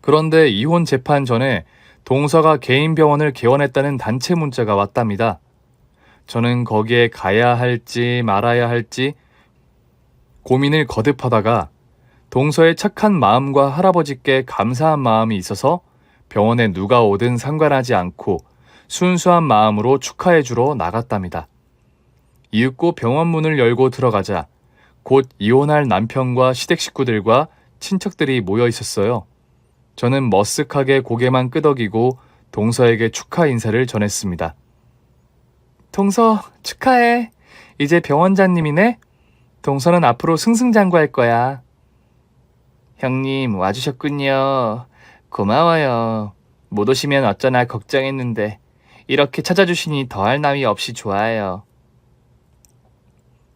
그런데 이혼 재판 전에 동서가 개인 병원을 개원했다는 단체 문자가 왔답니다. 저는 거기에 가야 할지 말아야 할지 고민을 거듭하다가 동서의 착한 마음과 할아버지께 감사한 마음이 있어서 병원에 누가 오든 상관하지 않고 순수한 마음으로 축하해 주러 나갔답니다. 이윽고 병원 문을 열고 들어가자 곧 이혼할 남편과 시댁 식구들과 친척들이 모여 있었어요. 저는 머쓱하게 고개만 끄덕이고 동서에게 축하 인사를 전했습니다. 동서, 축하해. 이제 병원장님이네? 동서는 앞으로 승승장구할 거야. 형님, 와주셨군요. 고마워요. 못 오시면 어쩌나 걱정했는데 이렇게 찾아주시니 더할 나위 없이 좋아요.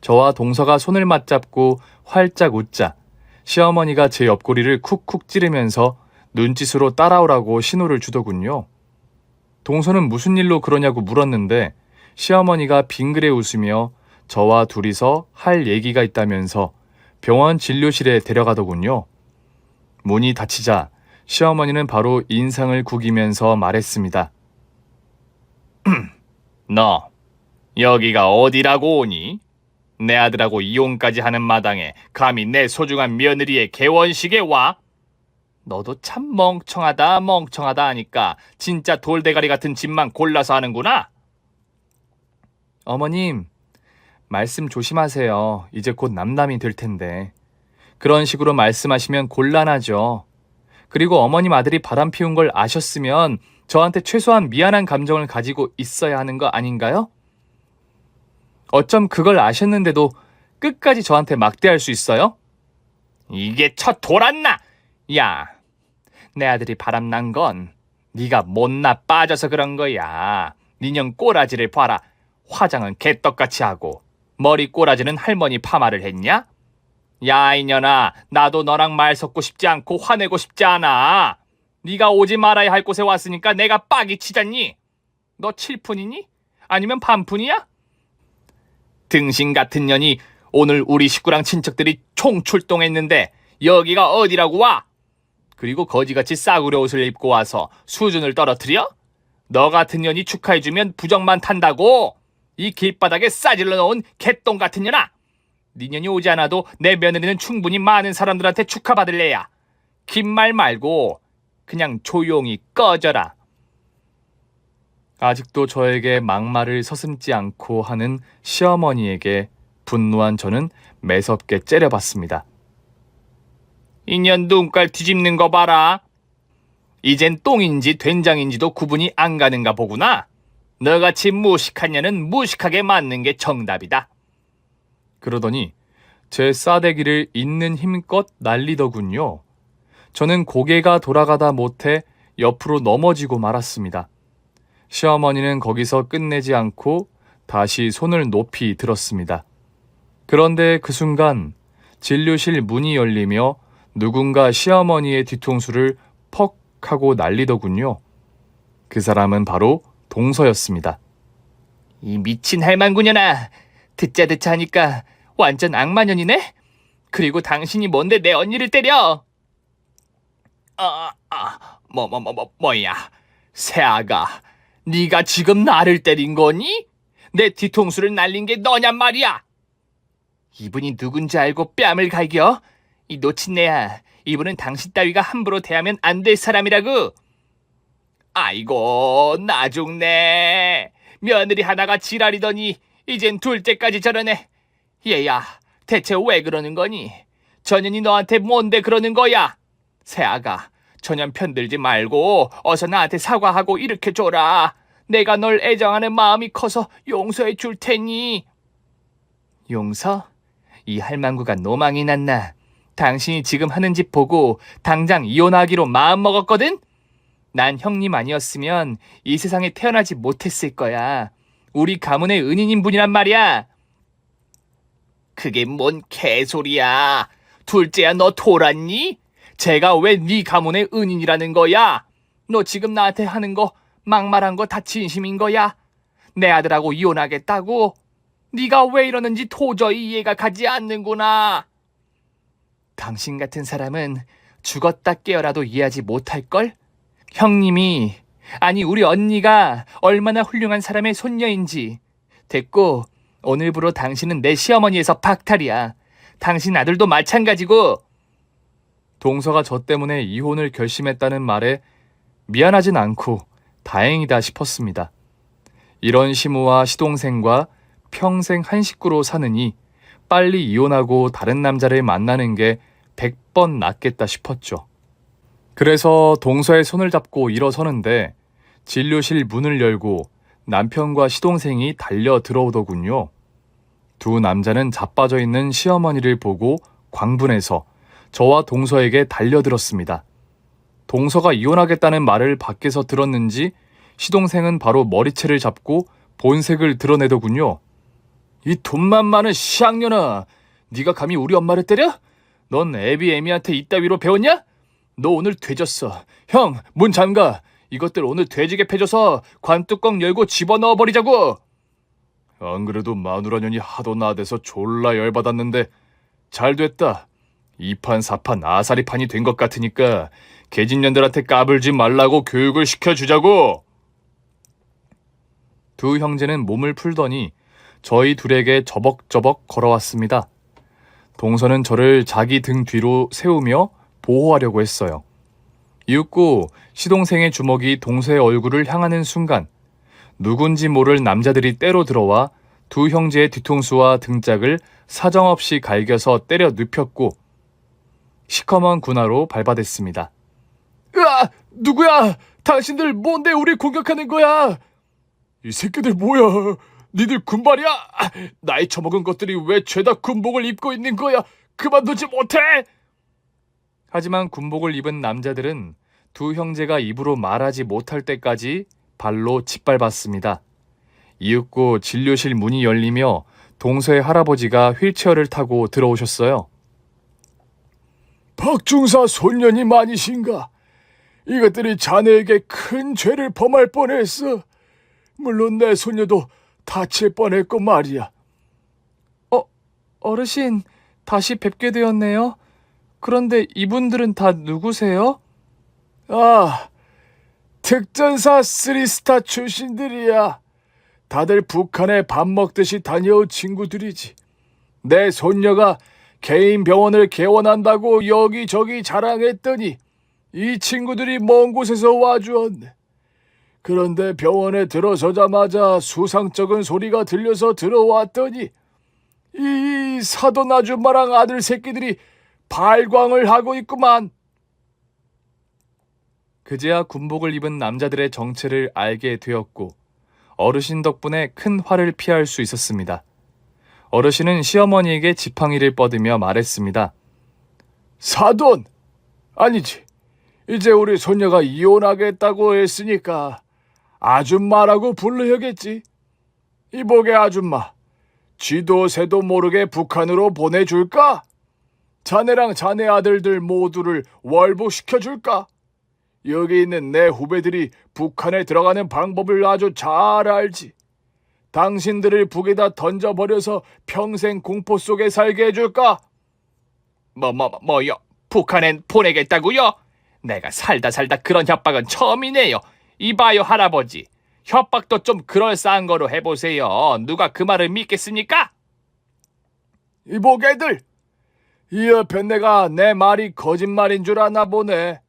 저와 동서가 손을 맞잡고 활짝 웃자 시어머니가 제 옆구리를 쿡쿡 찌르면서 눈짓으로 따라오라고 신호를 주더군요. 동서는 무슨 일로 그러냐고 물었는데 시어머니가 빙그레 웃으며 저와 둘이서 할 얘기가 있다면서 병원 진료실에 데려가더군요. 문이 닫히자 시어머니는 바로 인상을 구기면서 말했습니다. 너 여기가 어디라고 오니? 내 아들하고 이혼까지 하는 마당에 감히 내 소중한 며느리의 개원식에 와? 너도 참 멍청하다 하니까 진짜 돌대가리 같은 집만 골라서 하는구나. 어머님, 말씀 조심하세요. 이제 곧 남남이 될 텐데. 그런 식으로 말씀하시면 곤란하죠. 그리고 어머님 아들이 바람 피운 걸 아셨으면 저한테 최소한 미안한 감정을 가지고 있어야 하는 거 아닌가요? 어쩜 그걸 아셨는데도 끝까지 저한테 막대할 수 있어요? 이게 첫 돌았나? 야, 내 아들이 바람난 건 네가 못나 빠져서 그런 거야. 니년 꼬라지를 봐라. 화장은 개떡같이 하고 머리 꼬라지는 할머니 파마를 했냐? 야, 이년아, 나도 너랑 말 섞고 싶지 않고 화내고 싶지 않아. 네가 오지 말아야 할 곳에 왔으니까 내가 빡이 치잖니? 너 7푼이니? 아니면 반푼이야? 등신 같은 년이 오늘 우리 식구랑 친척들이 총출동했는데 여기가 어디라고 와? 그리고 거지같이 싸구려 옷을 입고 와서 수준을 떨어뜨려? 너 같은 년이 축하해주면 부정만 탄다고? 이 길바닥에 싸질러 놓은 개똥 같은 년아! 네 년이 오지 않아도 내 며느리는 충분히 많은 사람들한테 축하받을 애야. 긴 말 말고 그냥 조용히 꺼져라. 아직도 저에게 막말을 서슴지 않고 하는 시어머니에게 분노한 저는 매섭게 째려봤습니다. 이년 눈깔 뒤집는 거 봐라. 이젠 똥인지 된장인지도 구분이 안 가는가 보구나. 너같이 무식한 년은 무식하게 맞는 게 정답이다. 그러더니 제 싸대기를 있는 힘껏 날리더군요. 저는 고개가 돌아가다 못해 옆으로 넘어지고 말았습니다. 시어머니는 거기서 끝내지 않고 다시 손을 높이 들었습니다. 그런데 그 순간 진료실 문이 열리며 누군가 시어머니의 뒤통수를 퍽 하고 날리더군요. 그 사람은 바로 동서였습니다. 이 미친 할망구년아, 듣자 하니까 완전 악마년이네? 그리고 당신이 뭔데 내 언니를 때려? 뭐야? 새아가, 네가 지금 나를 때린 거니? 내 뒤통수를 날린 게 너냔 말이야. 이분이 누군지 알고 뺨을 갈겨? 이 노친네야, 이분은 당신 따위가 함부로 대하면 안 될 사람이라고. 아이고, 나 죽네. 며느리 하나가 지랄이더니 이젠 둘째까지 저러네. 얘야, 대체 왜 그러는 거니? 전현이 너한테 뭔데 그러는 거야? 새아가, 전현 편들지 말고 어서 나한테 사과하고 일으켜줘라. 내가 널 애정하는 마음이 커서 용서해 줄 테니. 용서? 이 할망구가 노망이 났나? 당신이 지금 하는 짓 보고 당장 이혼하기로 마음먹었거든? 난 형님 아니었으면 이 세상에 태어나지 못했을 거야. 우리 가문의 은인인 분이란 말이야. 그게 뭔 개소리야. 둘째야, 너 돌았니? 제가 왜 네 가문의 은인이라는 거야? 너 지금 나한테 하는 거, 막말한 거 다 진심인 거야? 내 아들하고 이혼하겠다고? 네가 왜 이러는지 도저히 이해가 가지 않는구나. 당신 같은 사람은 죽었다 깨어라도 이해하지 못할걸? 형님이, 아니 우리 언니가 얼마나 훌륭한 사람의 손녀인지. 됐고, 오늘부로 당신은 내 시어머니에서 박탈이야. 당신 아들도 마찬가지고. 동서가 저 때문에 이혼을 결심했다는 말에 미안하진 않고 다행이다 싶었습니다. 이런 시모와 시동생과 평생 한 식구로 사느니 빨리 이혼하고 다른 남자를 만나는 게 100번 낫겠다 싶었죠. 그래서 동서의 손을 잡고 일어서는데 진료실 문을 열고 남편과 시동생이 달려 들어오더군요. 두 남자는 자빠져 있는 시어머니를 보고 광분해서 저와 동서에게 달려들었습니다. 동서가 이혼하겠다는 말을 밖에서 들었는지 시동생은 바로 머리채를 잡고 본색을 드러내더군요. 이 돈만 많은 시학년아, 네가 감히 우리 엄마를 때려? 넌 애비애미한테 이따위로 배웠냐? 너 오늘 되졌어. 형, 문 잠가. 이것들 오늘 돼지게 패줘서 관뚜껑 열고 집어넣어 버리자고. 안 그래도 마누라년이 하도 나대서 졸라 열받았는데 잘 됐다. 2판 4판 아사리판이 된 것 같으니까 계집년들한테 까불지 말라고 교육을 시켜주자고. 두 형제는 몸을 풀더니 저희 둘에게 저벅저벅 걸어왔습니다. 동서는 저를 자기 등 뒤로 세우며 보호하려고 했어요. 이윽고 시동생의 주먹이 동서의 얼굴을 향하는 순간 누군지 모를 남자들이 때로 들어와 두 형제의 뒤통수와 등짝을 사정없이 갈겨서 때려 눕혔고 시커먼 군화로 밟아댔습니다. 으아! 누구야? 당신들 뭔데 우리 공격하는 거야? 이 새끼들 뭐야? 니들 군발이야? 나이 처먹은 것들이 왜 죄다 군복을 입고 있는 거야? 그만두지 못해? 하지만 군복을 입은 남자들은 두 형제가 입으로 말하지 못할 때까지 발로 짓밟았습니다. 이윽고 진료실 문이 열리며 동서의 할아버지가 휠체어를 타고 들어오셨어요. 박중사 손녀님 아니신가? 이것들이 자네에게 큰 죄를 범할 뻔했어. 물론 내 손녀도 다칠 뻔했고 말이야. 어르신, 다시 뵙게 되었네요. 그런데 이분들은 다 누구세요? 아, 특전사 3스타 출신들이야. 다들 북한에 밥 먹듯이 다녀온 친구들이지. 내 손녀가 개인 병원을 개원한다고 여기저기 자랑했더니 이 친구들이 먼 곳에서 와주었네. 그런데 병원에 들어서자마자 수상쩍은 소리가 들려서 들어왔더니 이 사돈 아줌마랑 아들 새끼들이 발광을 하고 있구만. 그제야 군복을 입은 남자들의 정체를 알게 되었고 어르신 덕분에 큰 화를 피할 수 있었습니다. 어르신은 시어머니에게 지팡이를 뻗으며 말했습니다. 사돈! 아니지. 이제 우리 손녀가 이혼하겠다고 했으니까 아줌마라고 불러야겠지. 이보게 아줌마, 쥐도 새도 모르게 북한으로 보내줄까? 자네랑 자네 아들들 모두를 월북시켜줄까? 여기 있는 내 후배들이 북한에 들어가는 방법을 아주 잘 알지. 당신들을 북에다 던져버려서 평생 공포 속에 살게 해줄까? 뭐요? 북한엔 보내겠다고요? 내가 살다 그런 협박은 처음이네요. 이봐요 할아버지, 협박도 좀 그럴싸한 거로 해보세요. 누가 그 말을 믿겠습니까? 이보게들, 이 옆에 내가 내 말이 거짓말인 줄 아나 보네.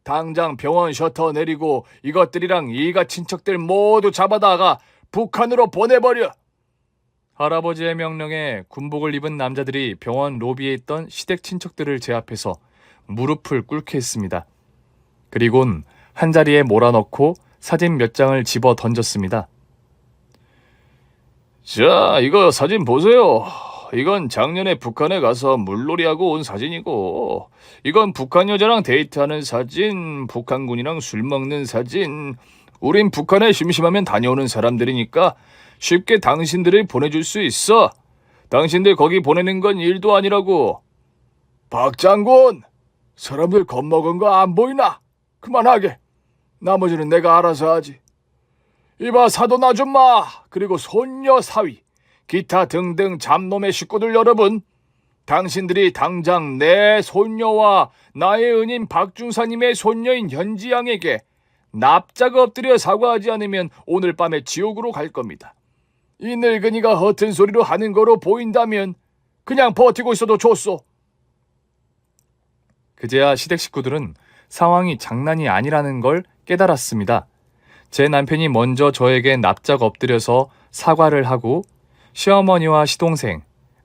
당장 병원 셔터 내리고 이것들이랑 일가 친척들 모두 잡아다가 북한으로 보내버려. 할아버지의 명령에 군복을 입은 남자들이 병원 로비에 있던 시댁 친척들을 제압해서 무릎을 꿇게 했습니다. 그리곤 한자리에 몰아넣고 사진 몇 장을 집어 던졌습니다. 자, 이거 사진 보세요. 이건 작년에 북한에 가서 물놀이하고 온 사진이고, 이건 북한 여자랑 데이트하는 사진, 북한군이랑 술 먹는 사진. 우린 북한에 심심하면 다녀오는 사람들이니까 쉽게 당신들을 보내줄 수 있어. 당신들 거기 보내는 건 일도 아니라고. 박 장군, 사람들 겁먹은 거 안 보이나? 그만하게. 나머지는 내가 알아서 하지. 이봐 사돈 아줌마, 그리고 손녀 사위, 기타 등등 잡놈의 식구들 여러분, 당신들이 당장 내 손녀와 나의 은인 박중사님의 손녀인 현지양에게 납작 엎드려 사과하지 않으면 오늘 밤에 지옥으로 갈 겁니다. 이 늙은이가 허튼 소리로 하는 거로 보인다면 그냥 버티고 있어도 좋소. 그제야 시댁 식구들은 상황이 장난이 아니라는 걸 깨달았습니다. 제 남편이 먼저 저에게 납작 엎드려서 사과를 하고 시어머니와 시동생,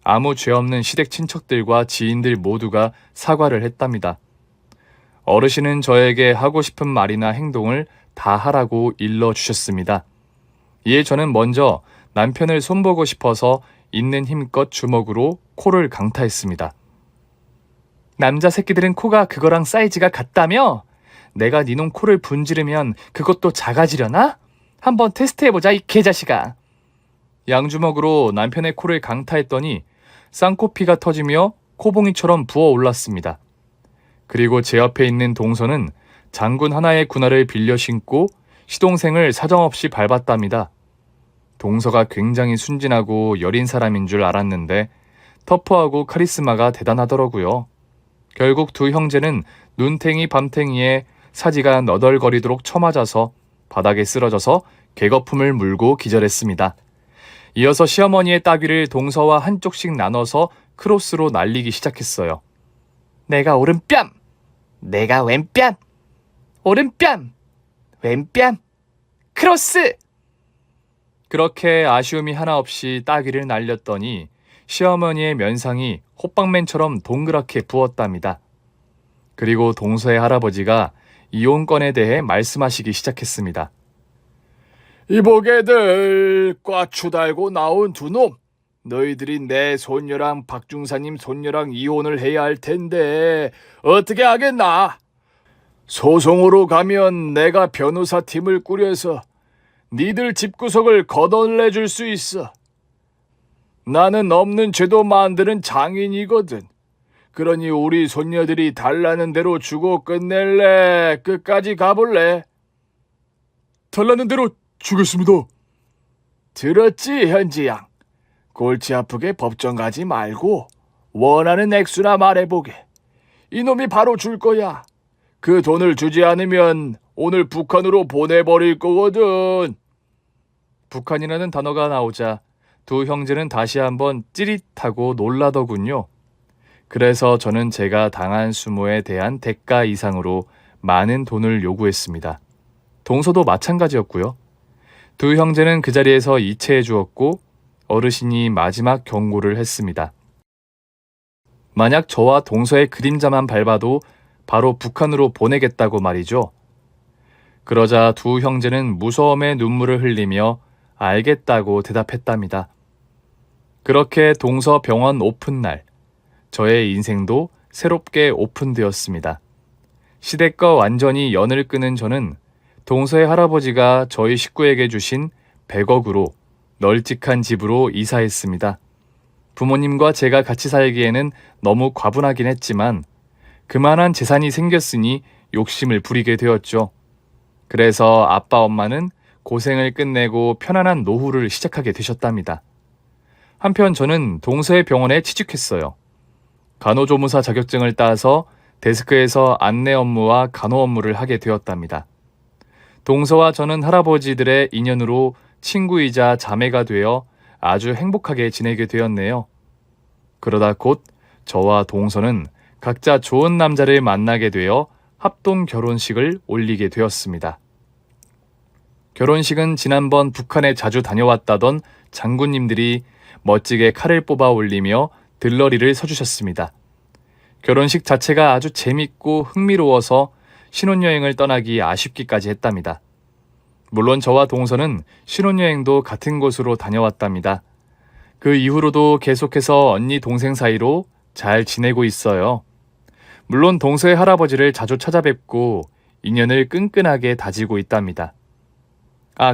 아무 죄 없는 시댁 친척들과 지인들 모두가 사과를 했답니다. 어르신은 저에게 하고 싶은 말이나 행동을 다 하라고 일러주셨습니다. 이에 저는 먼저 남편을 손보고 싶어서 있는 힘껏 주먹으로 코를 강타했습니다. 남자 새끼들은 코가 그거랑 사이즈가 같다며? 내가 니놈 코를 분지르면 그것도 작아지려나? 한번 테스트해보자, 이 개자식아. 양주먹으로 남편의 코를 강타했더니 쌍코피가 터지며 코봉이처럼 부어올랐습니다. 그리고 제 옆에 있는 동서는 장군 하나의 군화를 빌려 신고 시동생을 사정없이 밟았답니다. 동서가 굉장히 순진하고 여린 사람인 줄 알았는데 터프하고 카리스마가 대단하더라고요. 결국 두 형제는 눈탱이 밤탱이에 사지가 너덜거리도록 쳐맞아서 바닥에 쓰러져서 개거품을 물고 기절했습니다. 이어서 시어머니의 따귀를 동서와 한쪽씩 나눠서 크로스로 날리기 시작했어요. 내가 오른뺨, 내가 왼뺨, 오른뺨, 왼뺨, 크로스! 그렇게 아쉬움이 하나 없이 따귀를 날렸더니 시어머니의 면상이 호빵맨처럼 동그랗게 부었답니다. 그리고 동서의 할아버지가 이혼건에 대해 말씀하시기 시작했습니다. 이보게들 꽈추 달고 나온 두 놈. 너희들이 내 손녀랑 박중사님 손녀랑 이혼을 해야 할 텐데 어떻게 하겠나? 소송으로 가면 내가 변호사 팀을 꾸려서 니들 집구석을 걷어내줄 수 있어. 나는 없는 죄도 만드는 장인이거든. 그러니 우리 손녀들이 달라는 대로 주고 끝낼래? 끝까지 가볼래? 달라는 대로 주겠습니다. 들었지, 현지양? 골치 아프게 법정 가지 말고 원하는 액수나 말해보게. 이놈이 바로 줄 거야. 그 돈을 주지 않으면 오늘 북한으로 보내버릴 거거든. 북한이라는 단어가 나오자 두 형제는 다시 한번 찌릿하고 놀라더군요. 그래서 저는 제가 당한 수모에 대한 대가 이상으로 많은 돈을 요구했습니다. 동서도 마찬가지였고요. 두 형제는 그 자리에서 이체해 주었고 어르신이 마지막 경고를 했습니다. 만약 저와 동서의 그림자만 밟아도 바로 북한으로 보내겠다고 말이죠. 그러자 두 형제는 무서움의 눈물을 흘리며 알겠다고 대답했답니다. 그렇게 동서 병원 오픈날, 저의 인생도 새롭게 오픈되었습니다. 시댁과 완전히 연을 끊은 저는 동서의 할아버지가 저희 식구에게 주신 100억으로 널찍한 집으로 이사했습니다. 부모님과 제가 같이 살기에는 너무 과분하긴 했지만 그만한 재산이 생겼으니 욕심을 부리게 되었죠. 그래서 아빠 엄마는 고생을 끝내고 편안한 노후를 시작하게 되셨답니다. 한편 저는 동서의 병원에 취직했어요. 간호조무사 자격증을 따서 데스크에서 안내 업무와 간호 업무를 하게 되었답니다. 동서와 저는 할아버지들의 인연으로 친구이자 자매가 되어 아주 행복하게 지내게 되었네요. 그러다 곧 저와 동서는 각자 좋은 남자를 만나게 되어 합동 결혼식을 올리게 되었습니다. 결혼식은 지난번 북한에 자주 다녀왔다던 장군님들이 멋지게 칼을 뽑아 올리며 들러리를 서주셨습니다. 결혼식 자체가 아주 재밌고 흥미로워서 신혼여행을 떠나기 아쉽기까지 했답니다. 물론 저와 동서는 신혼여행도 같은 곳으로 다녀왔답니다. 그 이후로도 계속해서 언니 동생 사이로 잘 지내고 있어요. 물론 동서의 할아버지를 자주 찾아뵙고 인연을 끈끈하게 다지고 있답니다.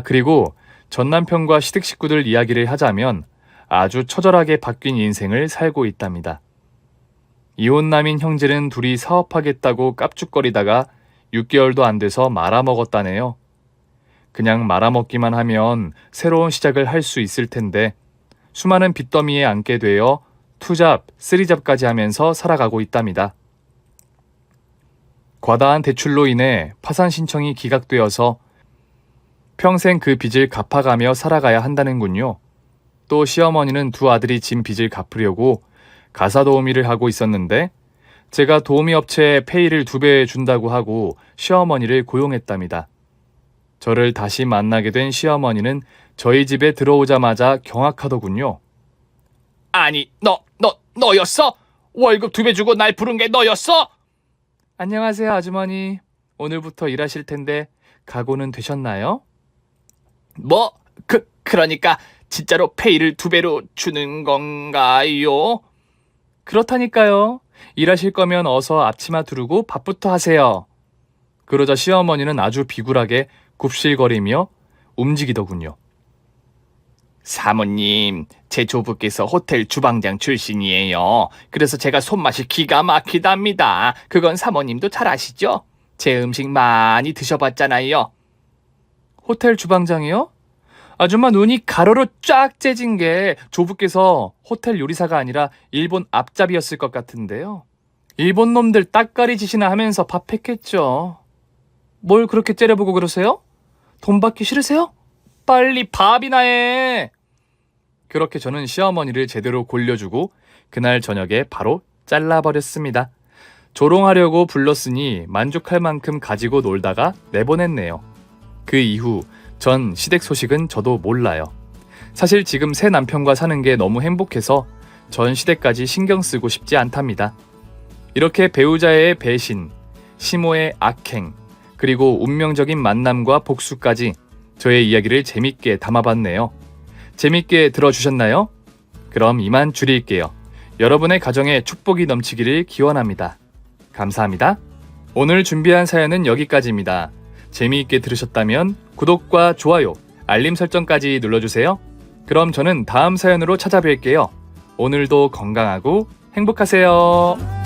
그리고 전 남편과 시댁 식구들 이야기를 하자면 아주 처절하게 바뀐 인생을 살고 있답니다. 이혼남인 형제는 둘이 사업하겠다고 깝죽거리다가 6개월도 안 돼서 말아먹었다네요. 그냥 말아먹기만 하면 새로운 시작을 할 수 있을 텐데 수많은 빚더미에 앉게 되어 투잡, 쓰리잡까지 하면서 살아가고 있답니다. 과다한 대출로 인해 파산 신청이 기각되어서 평생 그 빚을 갚아가며 살아가야 한다는군요. 또 시어머니는 두 아들이 진 빚을 갚으려고 가사 도우미를 하고 있었는데 제가 도우미 업체에 페이를 2배 준다고 하고 시어머니를 고용했답니다. 저를 다시 만나게 된 시어머니는 저희 집에 들어오자마자 경악하더군요. 아니, 너였어? 월급 2배 주고 날 부른 게 너였어? 안녕하세요, 아주머니. 오늘부터 일하실 텐데 각오는 되셨나요? 뭐? 그러니까 진짜로 페이를 2배로 주는 건가요? 그렇다니까요. 일하실 거면 어서 앞치마 두르고 밥부터 하세요. 그러자 시어머니는 아주 비굴하게 굽실거리며 움직이더군요. 사모님, 제 조부께서 호텔 주방장 출신이에요. 그래서 제가 손맛이 기가 막히답니다. 그건 사모님도 잘 아시죠? 제 음식 많이 드셔봤잖아요. 호텔 주방장이요? 아줌마 눈이 가로로 쫙 째진 게 조부께서 호텔 요리사가 아니라 일본 앞잡이였을 것 같은데요. 일본 놈들 따까리 짓이나 하면서 밥했겠죠. 뭘 그렇게 째려보고 그러세요? 돈 받기 싫으세요? 빨리 밥이나 해. 그렇게 저는 시어머니를 제대로 골려주고 그날 저녁에 바로 잘라버렸습니다. 조롱하려고 불렀으니 만족할 만큼 가지고 놀다가 내보냈네요. 그 이후 전 시댁 소식은 저도 몰라요. 사실 지금 새 남편과 사는 게 너무 행복해서 전 시댁까지 신경 쓰고 싶지 않답니다. 이렇게 배우자의 배신, 시모의 악행, 그리고 운명적인 만남과 복수까지 저의 이야기를 재밌게 담아봤네요. 재밌게 들어주셨나요? 그럼 이만 줄일게요. 여러분의 가정에 축복이 넘치기를 기원합니다. 감사합니다. 오늘 준비한 사연은 여기까지입니다. 재미있게 들으셨다면 구독과 좋아요, 알림 설정까지 눌러주세요. 그럼 저는 다음 사연으로 찾아뵐게요. 오늘도 건강하고 행복하세요.